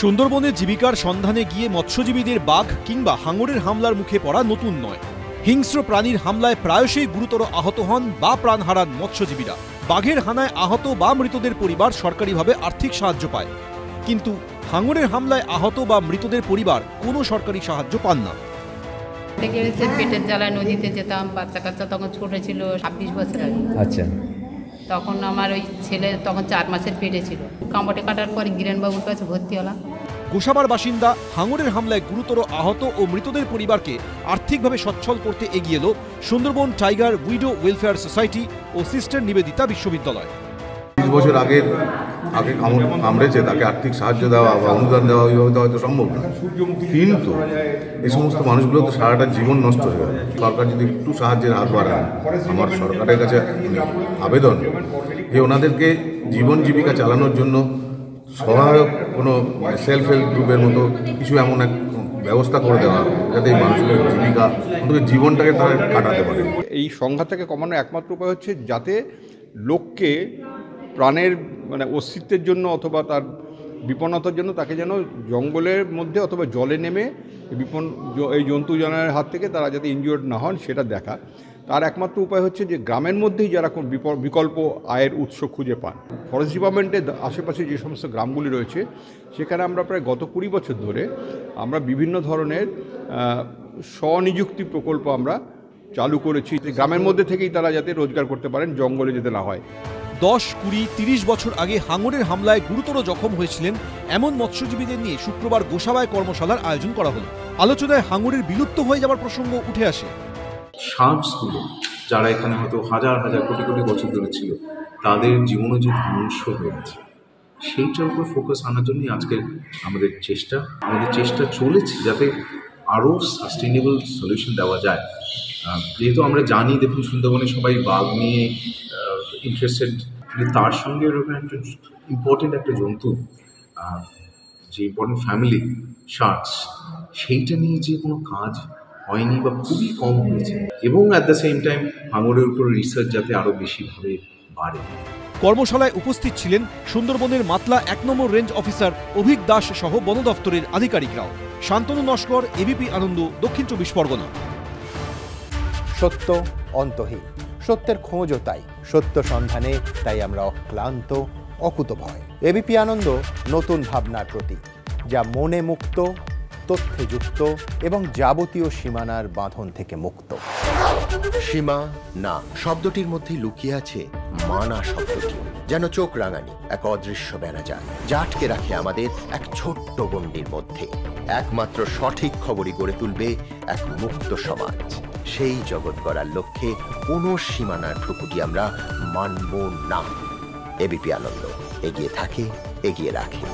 সুন্দরবনে জীবিকার সন্ধানে গিয়ে মৎস্যজীবীদের বাঘ কিংবা হাঙরের হামলার মুখে পড়া নতুন নয়। হিংস্র প্রাণীর হামলায় প্রায়শই গুরুতর আহত হন বা প্রাণ হারান মৎস্যজীবীরা। বাঘের হানায় আহত বা মৃতদের পরিবার সরকারিভাবে আর্থিক সাহায্য পায়, কিন্তু হাঙরের হামলায় আহত বা মৃতদের পরিবার কোনো সরকারি সাহায্য পান না। পেটের জ্বালায় নদীতে যেতাম, বাচ্চা কাচ্চা তখন ছোট ছিল, 26 বছর আগে। আচ্ছা, তখন আমার ওই ছেলে তখন 4 মাসের পেটে ছিল। কামড়ে কাটার পরে গিরেনবাবুর কাছে ভর্তি হলাম। গোসাবার বাসিন্দা হাঙরের হামলায় গুরুতর আহত ও মৃতদের পরিবারকে আর্থিকভাবে সচ্ছল করতে এগিয়ে এলো Sundarban tiger widow welfare society ও সিস্টার নিবেদিতা বিশ্ববিদ্যালয়। 20 বছর আগে কামড়েছে, তাকে আর্থিক সাহায্য দেওয়া বা অনুদান দেওয়া ওইভাবে হয়তো সম্ভব না, কিন্তু এই সমস্ত মানুষগুলো তো সারাটা জীবন নষ্ট হয়ে গেল। সরকার যদি একটু সাহায্যের হাত বাড়ায়, আমার সরকারের কাছে আবেদন যে ওনাদেরকে জীবন জীবিকা চালানোর জন্য সহায়ক কোনো সেলফ হেল্প গ্রুপের মতো কিছু এমন এক ব্যবস্থা করে দেওয়া, যাতে এই মানুষগুলোর জীবিকা অন্তত জীবনটাকে তারা কাটাতে পারে। এই সংঘাতটাকে কমানোর একমাত্র উপায় হচ্ছে যাতে লোককে প্রাণের অস্তিত্বের জন্য অথবা তার বিপন্নতার জন্য তাকে যেন জঙ্গলের মধ্যে অথবা জলে নেমে এই জন্তু জানোয়ারের হাত থেকে তারা যাতে ইনজিওর্ড না হন সেটা দেখা। তার একমাত্র উপায় হচ্ছে যে গ্রামের মধ্যেই যারা কোন বিকল্প আয়ের উৎস খুঁজে পান। ফরেস্ট ডিপার্টমেন্টের আশেপাশে যে সমস্ত গ্রামগুলি রয়েছে সেখানে আমরা প্রায় গত 20 বছর ধরে আমরা বিভিন্ন ধরনের স্বনিযুক্তি প্রকল্প আমরা চালু করেছি, গ্রামের মধ্যে থেকেই তারা যাতে রোজগার করতে পারেন, জঙ্গলে যেতে না হয়। 10, 20, 30 বছর আগে হাঙরের হামলায় গুরুতর জখম হয়েছিলেন এমন মৎস্যজীবীদের নিয়ে শুক্রবার গোসাবায় কর্মশালার আয়োজন করা হলো। আলোচনায় হাঙরের বিলুপ্ত হয়ে যাওয়ার প্রসঙ্গ উঠে আসে। শার্কসগুলো যারা এখানে হয়তো হাজার হাজার কোটি কোটি বছর ধরে ছিল, তাদের জীবনও যে ধ্বংস হয়ে গেছে, সেইটার উপর ফোকাস আনার জন্যই আজকে আমাদের চেষ্টা চলেছে যাতে আরও সাস্টেনেবল সলিউশন দেওয়া যায়। যেহেতু আমরা জানি, দেখুন সুন্দরবনে সবাই বাঘ নিয়ে ইন্টারেস্টেড, কিন্তু তার সঙ্গে এরকম একটা ইম্পর্টেন্ট একটা জন্তু, যে ইম্পর্টেন্ট ফ্যামিলি শার্কস, সেইটা নিয়ে যে কোনো কাজ হয়নি বা খুবই কম হয়েছে, এবং অ্যাট দ্য সেম টাইম হাঙরের উপর রিসার্চ যাতে আরও বেশিভাবে বাড়ে। কর্মশালায় উপস্থিত ছিলেন সুন্দরবনের মাতলা 1 নম্বর রেঞ্জ অফিসার অভিক দাস সহ বন দফতরের আধিকারিকরাও। শান্তনু নস্কর, এবিপি আনন্দ, দক্ষিণ 24 পরগনা। সত্য অন্তহীন, সত্যের খোঁজও তাই, সত্য সন্ধানে তাই আমরা অক্লান্ত, অকুতভয়। এবিপি আনন্দ নতুন ভাবনার প্রতীক, যা মনে মুক্ত, তথ্যে যুক্ত এবং যাবতীয় সীমানার বাঁধন থেকে মুক্ত। সীমা না শব্দটির মধ্যে লুকিয়ে আছে মানা শব্দটি, যেন চোখ রাঙানি এক অদৃশ্য ব্যানাজার, যা আটকে রাখে আমাদের এক ছোট্ট গণ্ডির মধ্যে। একমাত্র সঠিক খবরই গড়ে তুলবে এক মুক্ত সমাজ। সেই জগৎ গড়ার লক্ষ্যে কোনো সীমানার ঠুকুটি আমরা মানব না। এবিপি আনন্দ এগিয়ে থাকে, এগিয়ে রাখে।